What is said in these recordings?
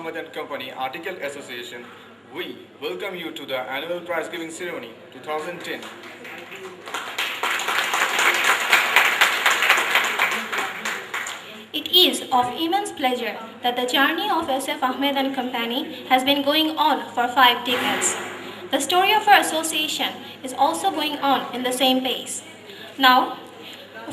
Ahmed and Company Article Association, we welcome you to the annual prize giving ceremony 2010. It is of immense pleasure that the journey of SF Ahmed and Company has been going on for 5 decades. The story of our association is also going on in the same pace. Now,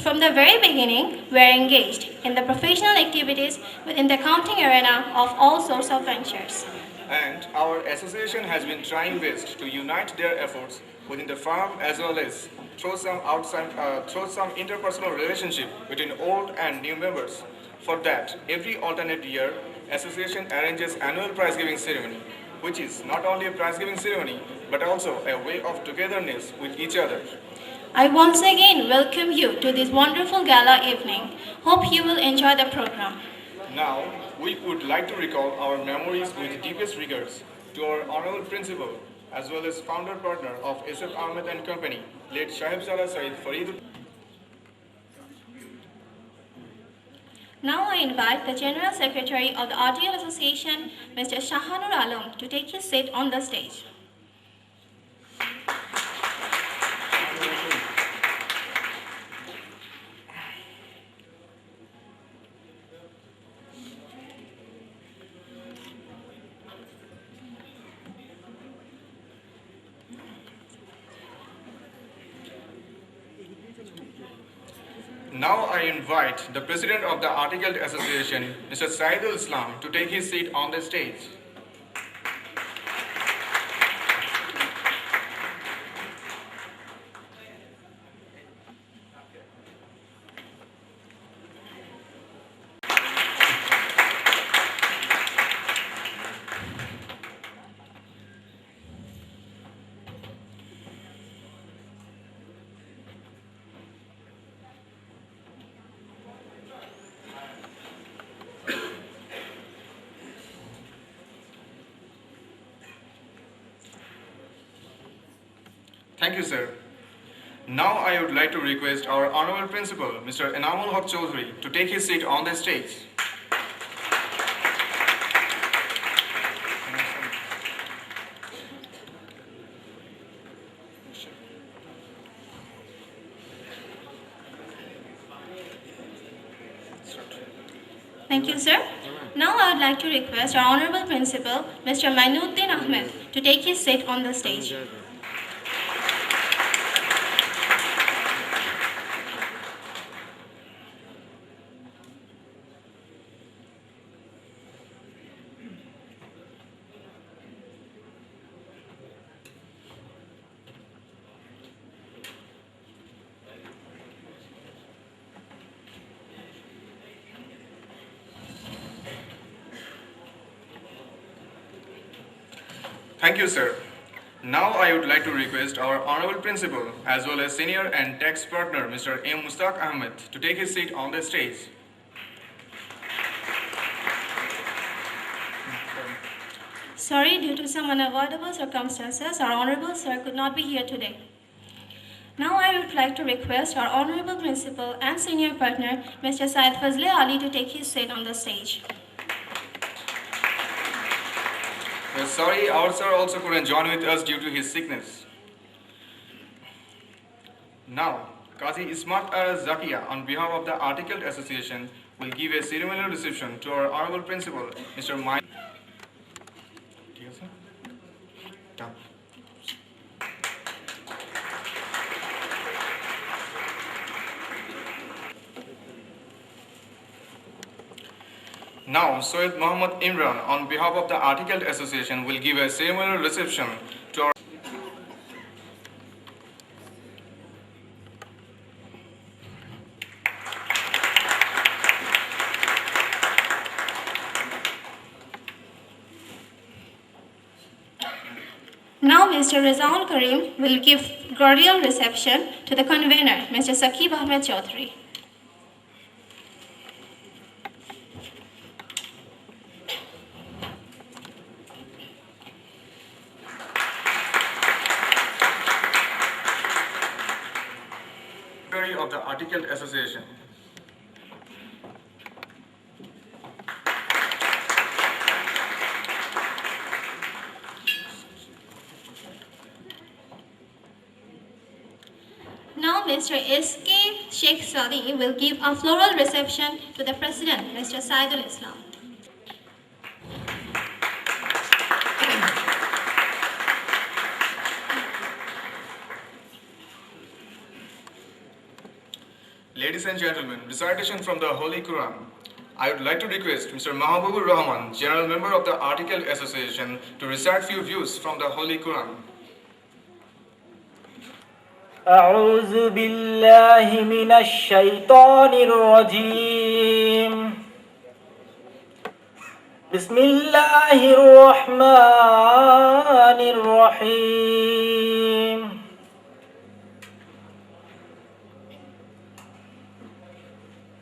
from the very beginning, we are engaged in the professional activities within the accounting arena of all sorts of ventures. And our association has been trying best to unite their efforts within the firm as well as through some interpersonal relationship between old and new members. For that, every alternate year, association arranges annual prize giving ceremony, which is not only a prize giving ceremony but also a way of togetherness with each other. I once again welcome you to this wonderful gala evening. Hope you will enjoy the program. Now, we would like to recall our memories with deepest regards to our honorable principal as well as founder partner of SF Ahmed and Company, late Shahib Zara Said Farid. Now I invite the General Secretary of the RTL Association, Mr. Shahanur Alam, to take his seat on the stage. Now I invite the President of the Articled Association, Mr. Saidul Islam, to take his seat on the stage. Thank you, sir. Now I would like to request our Honorable Principal, Mr. Enamul Haq Chaudhary, to take his seat on the stage. Thank you, sir. Now I would like to request our Honorable Principal, Mr. Mainuddin Ahmed, to take his seat on the stage. Thank you, sir. Now I would like to request our Honorable Principal as well as Senior and Tax Partner, Mr. M. Mustaq Ahmed, to take his seat on the stage. Sorry, due to some unavoidable circumstances, our Honorable Sir could not be here today. Now I would like to request our Honorable Principal and Senior Partner, Mr. Syed Fazle Ali, to take his seat on the stage. Sorry, our sir also couldn't join with us due to his sickness. Now, Qazi Ismat Ara Zakia, on behalf of the Articled Association, will give a ceremonial reception to our Honorable Principal, Mr. Mai. Now, Syed Muhammad Imran, on behalf of the Articled Association, will give a ceremonial reception to our. Now Mr. Razaul Karim will give cordial reception to the convener, Mr. Saqib Ahmed Chaudhary. Of the Articled Association. Now, Mr. S.K. Sheikh Sadi will give a floral reception to the President, Mr. Saidul Islam. Ladies and gentlemen, recitation from the Holy Quran. I would like to request Mr. Mahabubur Rahman, General Member of the Article Association, to recite few views from the Holy Quran. أعوذ بالله من الشيطان الرجيم بسم الله الرحمن الرحيم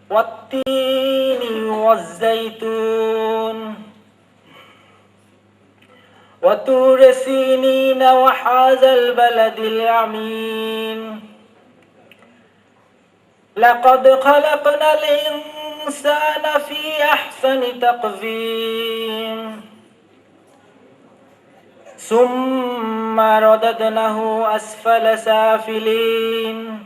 والتين والزيتون وطور سينين وهذا البلد الأمين لقد خلقنا الإنسان في أحسن تقويم ثم رددناه أسفل سافلين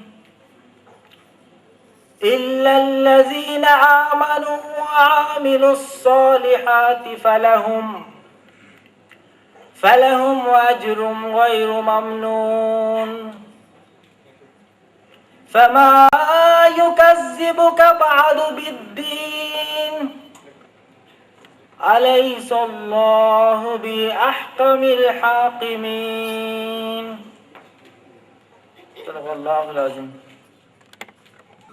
إلا الذين آمنوا وعملوا الصالحات فلهم أجر غير ممنون فما يكذبك بعد بالدين أليس الله بأحكم الحاكمين صدق الله العظيم.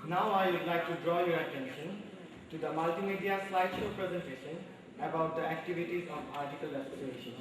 Now I would like to draw your attention to the multimedia slideshow presentation about the activities of Article Association.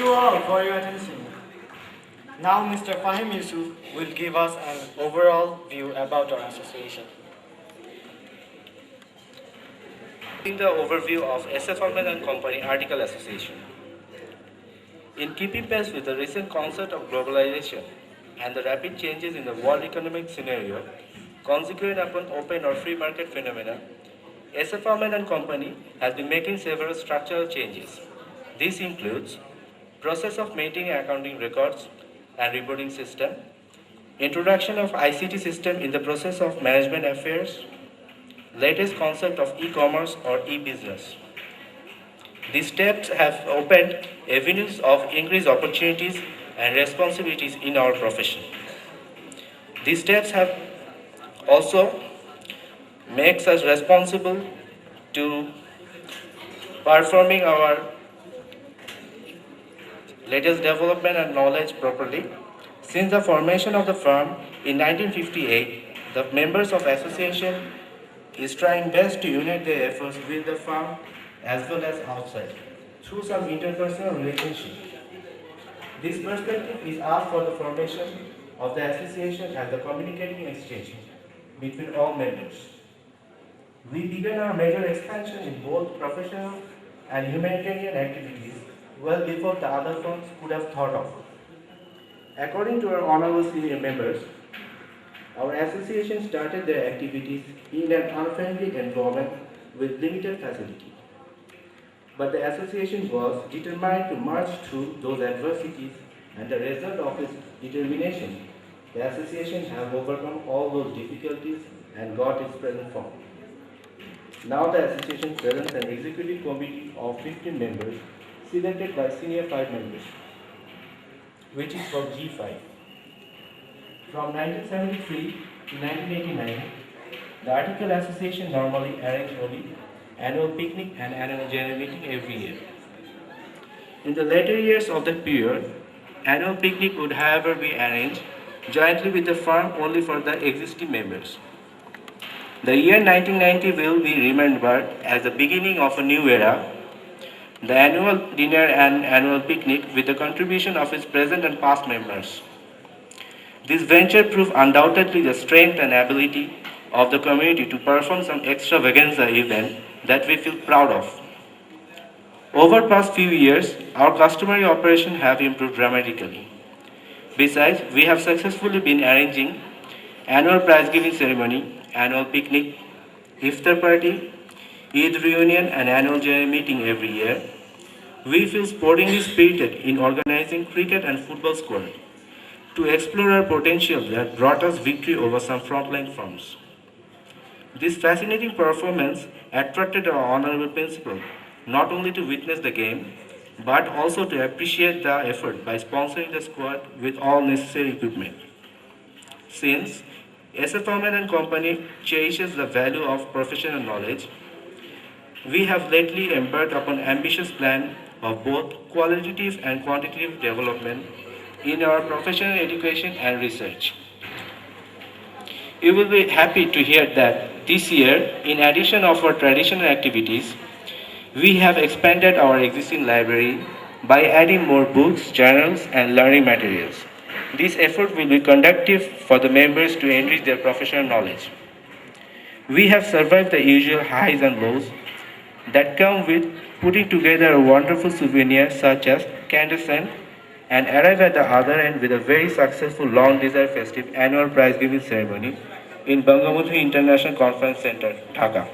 you all for your attention. Now Mr. Fahim Yusuf will give us an overall view about our association. In the overview of SF Ahmed and Company Article Association. In keeping pace with the recent concept of globalization and the rapid changes in the world economic scenario, consequent upon open or free market phenomena, SF Ahmed and Company has been making several structural changes. This includes process of maintaining accounting records and reporting system, introduction of ICT system in the process of management affairs, latest concept of e-commerce or e-business. These steps have opened avenues of increased opportunities and responsibilities in our profession. These steps have also makes us responsible to performing our latest development and knowledge properly. Since the formation of the firm in 1958, the members of association is trying best to unite their efforts with the firm as well as outside through some interpersonal relationship. This perspective is asked for the formation of the association and the communicating exchange between all members. We began our major expansion in both professional and humanitarian activities well before the other firms could have thought of. According to our honorable senior members, our association started their activities in an unfriendly environment with limited facility. But the association was determined to march through those adversities, and the result of its determination, the association has overcome all those difficulties and got its present form. Now the association presents an executive committee of 15 members selected by senior 5 members, which is from G5. From 1973 to 1989, the Article Association normally arranged only annual picnic and annual general meeting every year. In the later years of that period, annual picnic would however be arranged jointly with the firm only for the existing members. The year 1990 will be remembered as the beginning of a new era. The annual dinner and annual picnic with the contribution of its present and past members. This venture proved undoubtedly the strength and ability of the community to perform some extravaganza event that we feel proud of. Over past few years, our customary operations have improved dramatically. Besides, we have successfully been arranging annual prize giving ceremony, annual picnic, iftar party, Eid reunion and annual general meeting every year. We feel sportingly spirited in organizing cricket and football squad to explore our potential that brought us victory over some frontline firms. This fascinating performance attracted our honorable principal not only to witness the game, but also to appreciate the effort by sponsoring the squad with all necessary equipment. Since SF Ahmed and Company cherishes the value of professional knowledge, we have lately embarked upon an ambitious plan of both qualitative and quantitative development in our professional education and research. You will be happy to hear that this year, in addition of our traditional activities, we have expanded our existing library by adding more books, journals, and learning materials. This effort will be conducive for the members to enrich their professional knowledge. We have survived the usual highs and lows that come with putting together a wonderful souvenir such as Candescent and arrive at the other end with a very successful long-desired festive annual prize-giving ceremony in Bangamudhu International Conference Center, Dhaka.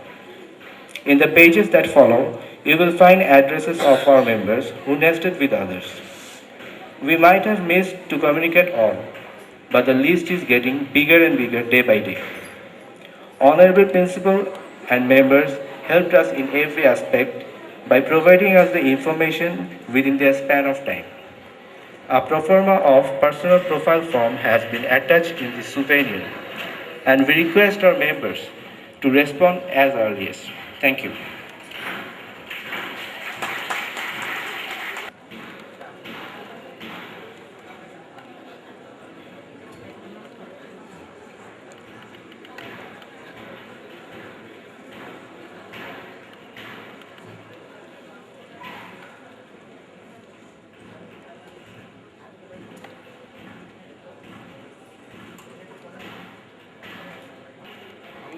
In the pages that follow, you will find addresses of our members who nested with others. We might have missed to communicate all, but the list is getting bigger and bigger day by day. Honorable Principal and members helped us in every aspect by providing us the information within their span of time. A pro forma of personal profile form has been attached in the souvenir, and we request our members to respond as earliest. Thank you.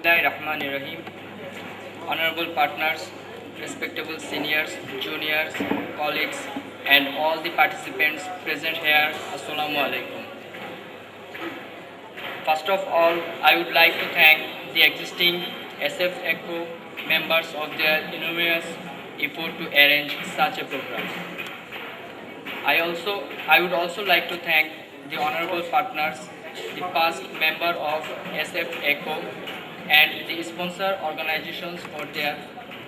Bismillahirrahmanirrahim. Honorable partners, respectable seniors, juniors, colleagues, and all the participants present here, Assalamu alaikum. First of all, I would like to thank the existing SF ECHO members of their enormous effort to arrange such a program. I would also like to thank the honorable partners, the past member of SF ECHO, and the sponsor organizations for their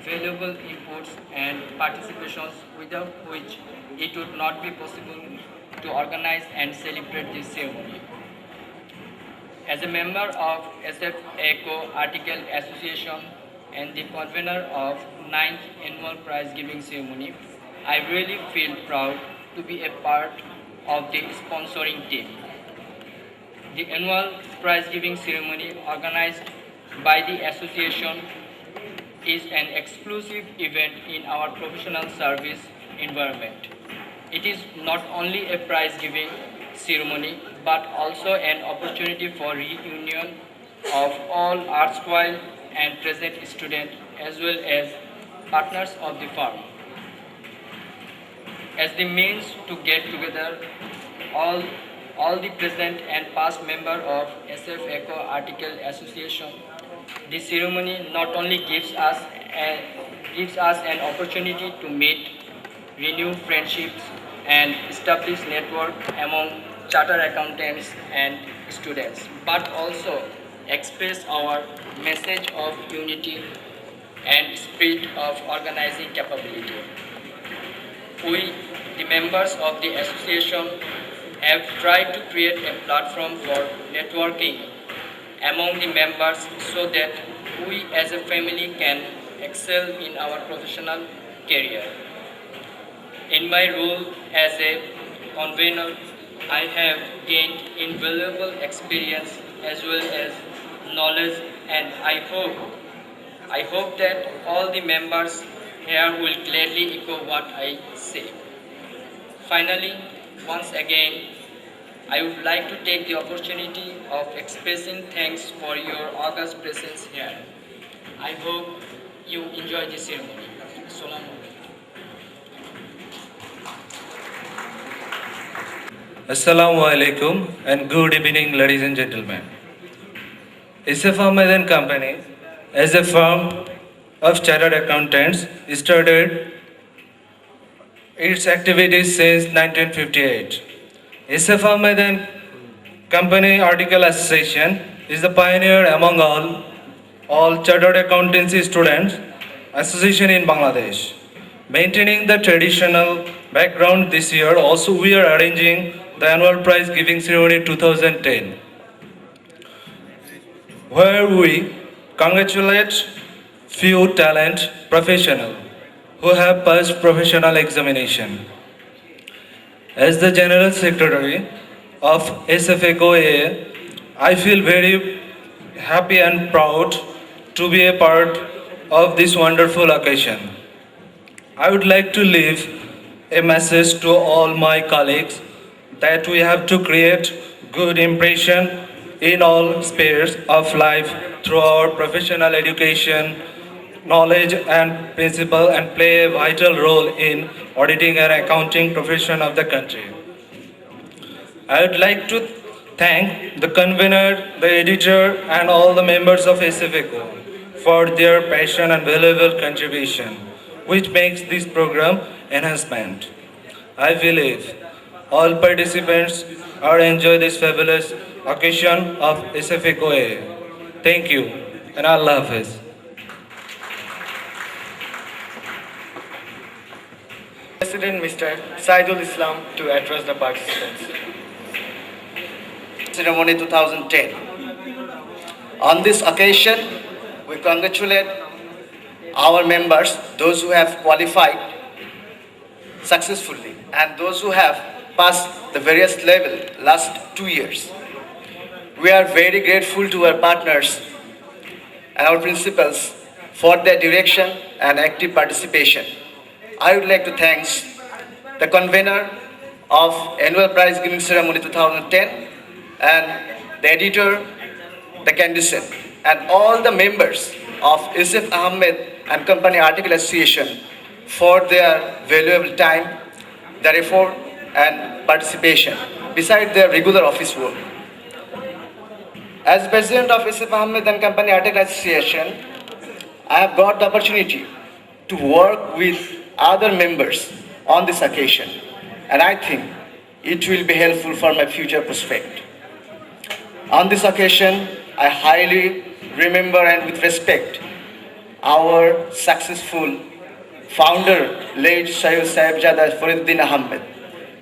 valuable inputs and participations, without which it would not be possible to organize and celebrate this ceremony. As a member of SF ECHO Article Association and the convener of 9th Annual Prize Giving Ceremony, I really feel proud to be a part of the sponsoring team. The annual prize giving ceremony organized by the association is an exclusive event in our professional service environment. It is not only a prize giving ceremony but also an opportunity for reunion of all erstwhile and present students as well as partners of the firm. As the means to get together all the present and past members of SF ECHO Article Association, this ceremony not only gives us an opportunity to meet, renew friendships, and establish network among chartered accountants and students, but also express our message of unity and spirit of organizing capability. We, the members of the association, have tried to create a platform for networking among the members so that we as a family can excel in our professional career. In my role as a convener, I have gained invaluable experience as well as knowledge, and I hope that all the members here will gladly echo what I say. Finally, once again, I would like to take the opportunity of expressing thanks for your august presence here. I hope you enjoy the ceremony. Assalamu alaikum. Assalamu alaikum and good evening, ladies and gentlemen. SF Ahmed and Company, as a firm of chartered accountants, started its activities since 1958. SF Ahmed and Company Article Association is the pioneer among all chartered accountancy students association in Bangladesh. Maintaining the traditional background this year, also we are arranging the annual prize giving ceremony 2010, where we congratulate few talent professionals who have passed professional examination. As the General Secretary of SF ECHO AA, I feel very happy and proud to be a part of this wonderful occasion. I would like to leave a message to all my colleagues that we have to create good impression in all spheres of life through our professional education, knowledge and principle, and play a vital role in auditing and accounting profession of the country. I would like to thank the convener, the editor, and all the members of SF ECHO for their passion and valuable contribution, which makes this program enhancement. I believe all participants are enjoy this fabulous occasion of SF ECHO AA. Thank you and Allah Hafiz. President Mr. Saidul Islam to address the participants. Ceremony 2010. On this occasion, we congratulate our members, those who have qualified successfully and those who have passed the various level last 2 years. We are very grateful to our partners and our principals for their direction and active participation. I would like to thank the convener of Annual Prize Giving Ceremony 2010 and the editor, the candidate. and all the members of Isif Ahmed and Company Article Association for their valuable time, their effort and participation beside their regular office work. As President of Isif Ahmed and Company Article Association, I have got the opportunity to work with other members on this occasion, and I think it will be helpful for my future prospect. On this occasion, I highly remember and with respect our successful founder, late Sayyid Sahibzada Fariduddin Ahmed.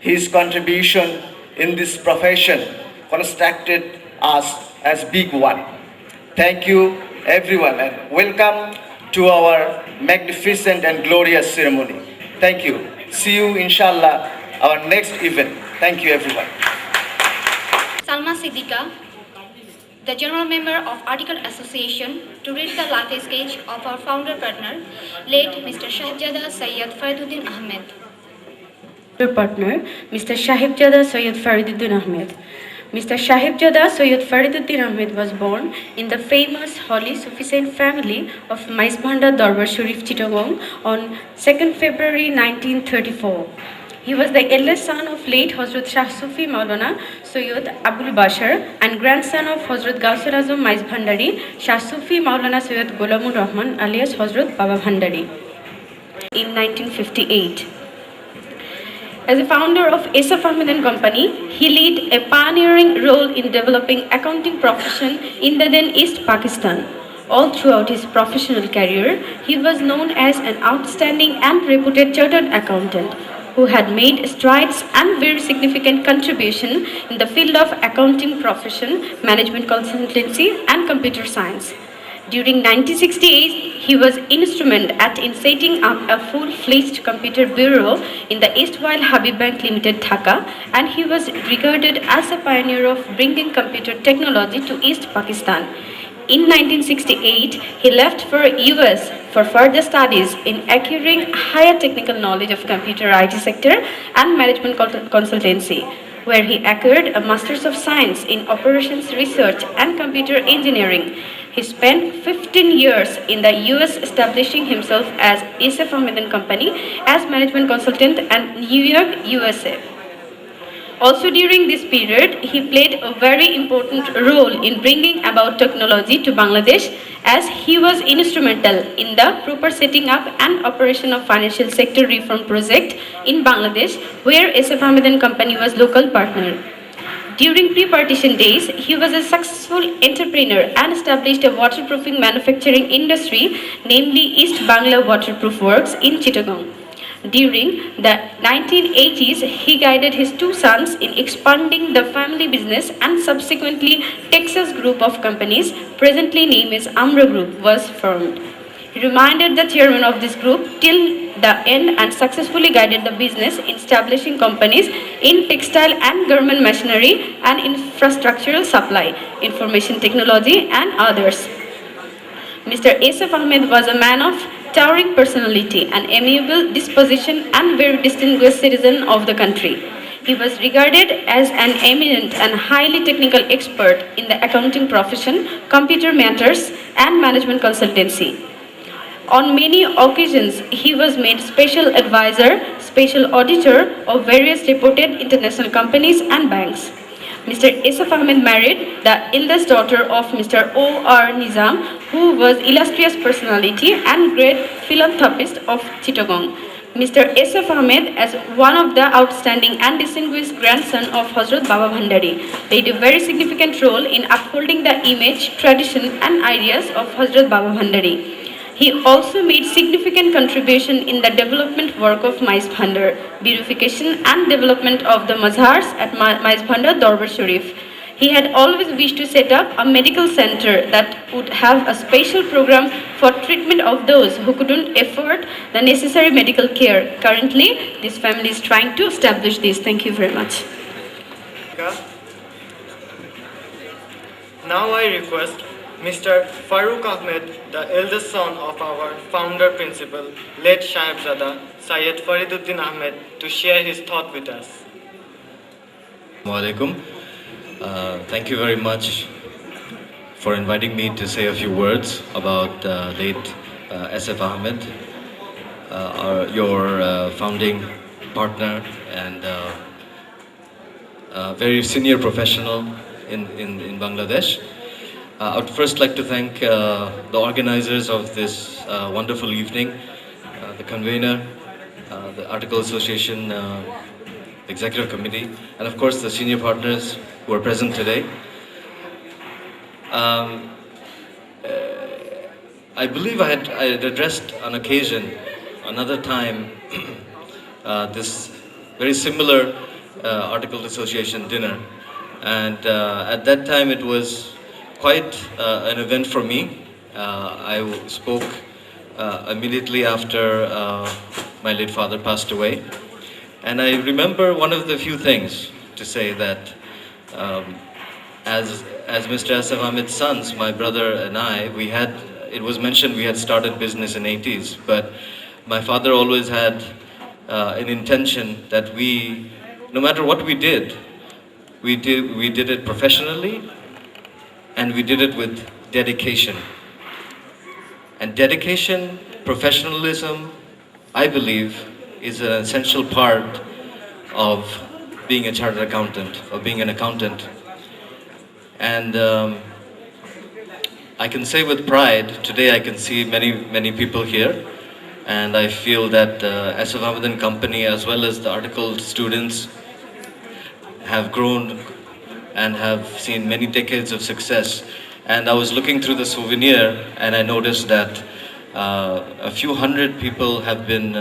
His contribution in this profession constructed us as big one. Thank you everyone and welcome to our magnificent and glorious ceremony. Thank you. See you inshallah our next event. Thank you everyone. Salma Siddiqa, the General Member of Article Association, to read the life sketch of our founder partner, late Mr. Shahzada Sayyid Fariduddin Ahmed. Partner, Mr. Sahibzada Sayyid Fariduddin Ahmed. Mr. Sahibzada Sayyid Fariduddin Ahmed was born in the famous Holy Sufficient family of Maizbhanda Darbar Sharif Chittagong on 2nd February 1934. He was the eldest son of late Hazrat Shah Sufi Maulana Sayyid Abul Bashar and grandson of Hazrat Gausul Azam Maizbhandari Shah Sufi Maulana Sayyid Ghulamur Rahman alias Hazrat Baba Bhandari in 1958. As a founder of Isif Ahmed and Company, he led a pioneering role in developing accounting profession in the then East Pakistan. All throughout his professional career, he was known as an outstanding and reputed chartered accountant who had made strides and very significant contribution in the field of accounting profession, management consultancy and computer science. During 1968, he was instrumental in setting up a full-fledged computer bureau in the Erstwhile Habib Bank Limited, Dhaka, and he was regarded as a pioneer of bringing computer technology to East Pakistan. In 1968, he left for US for further studies in acquiring higher technical knowledge of computer IT sector and management consultancy, where he acquired a Master's of Science in Operations Research and Computer Engineering. He spent 15 years in the US establishing himself as Isif Ahmed and Company as management consultant in New York, USA. Also during this period, he played a very important role in bringing about technology to Bangladesh as he was instrumental in the proper setting up and operation of financial sector reform project in Bangladesh where Isif Ahmed and Company was local partner. During pre-partition days, he was a successful entrepreneur and established a waterproofing manufacturing industry, namely East Bangla Waterproof Works in Chittagong. During the 1980s, he guided his two sons in expanding the family business and subsequently Texas Group of Companies, presently named as Amra Group, was formed. He remained the chairman of this group till the end and successfully guided the business in establishing companies in textile and garment machinery and infrastructural supply, information technology and others. Mr. Isif Ahmed was a man of towering personality, an amiable disposition and very distinguished citizen of the country. He was regarded as an eminent and highly technical expert in the accounting profession, computer matters and management consultancy. On many occasions, he was made special advisor, special auditor of various reputed international companies and banks. Mr. Isif Ahmed married the eldest daughter of Mr. O.R. Nizam, who was illustrious personality and great philanthropist of Chittagong. Mr. Isif Ahmed, as one of the outstanding and distinguished grandson of Hazrat Baba Bhandari, played a very significant role in upholding the image, tradition and ideas of Hazrat Baba Bhandari. He also made significant contribution in the development work of Maizbhandar, beautification and development of the mazhars at Maizbhandar Darbar Sharif. He had always wished to set up a medical center that would have a special program for treatment of those who couldn't afford the necessary medical care. Currently, this family is trying to establish this. Thank you very much. Now I request Mr. Farooq Ahmed, the eldest son of our founder principal, late Sahibzada Sayyid Fariduddin Ahmed, to share his thought with us. Assalamu alaikum. Thank you very much for inviting me to say a few words about late SF Ahmed, your founding partner and very senior professional in Bangladesh. I would first like to thank the organizers of this wonderful evening, the convener, the Article Association Executive Committee, and of course the senior partners who are present today. I believe I had addressed on occasion, another time, this very similar Articled Association dinner, and at that time it was quite an event for me. I spoke immediately after my late father passed away, and I remember one of the few things to say that as Mr. Asif Ahmed's sons, my brother and I, it was mentioned we had started business in 80s, but my father always had an intention that no matter what we did it professionally, and we did it with dedication. And dedication, professionalism, I believe, is an essential part of being a chartered accountant, of being an accountant. And I can say with pride, today I can see many people here, and I feel that Asif Ahmed and Company, as well as the Articled students, have grown and have seen many decades of success. And I was looking through the souvenir and I noticed that a few hundred people have been,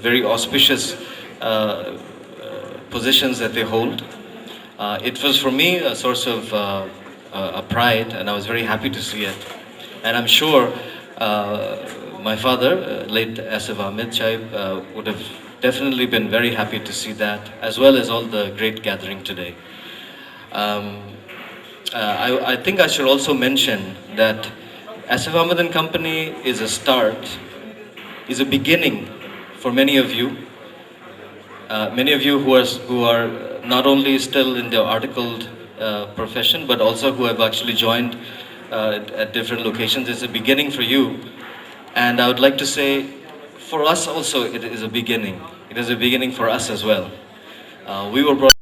very auspicious positions that they hold. It was for me a source of a pride, and I was very happy to see it. And I'm sure my father, late Asif Ahmed Chaib, would have definitely been very happy to see that, as well as all the great gathering today. I think I should also mention that Asif Ahmed and Company is a start, is a beginning for many of you. Many of you who are not only still in the articled profession, but also who have actually joined at different locations. It's a beginning for you. And I would like to say, for us also, it is a beginning. It is a beginning for us as well. We were brought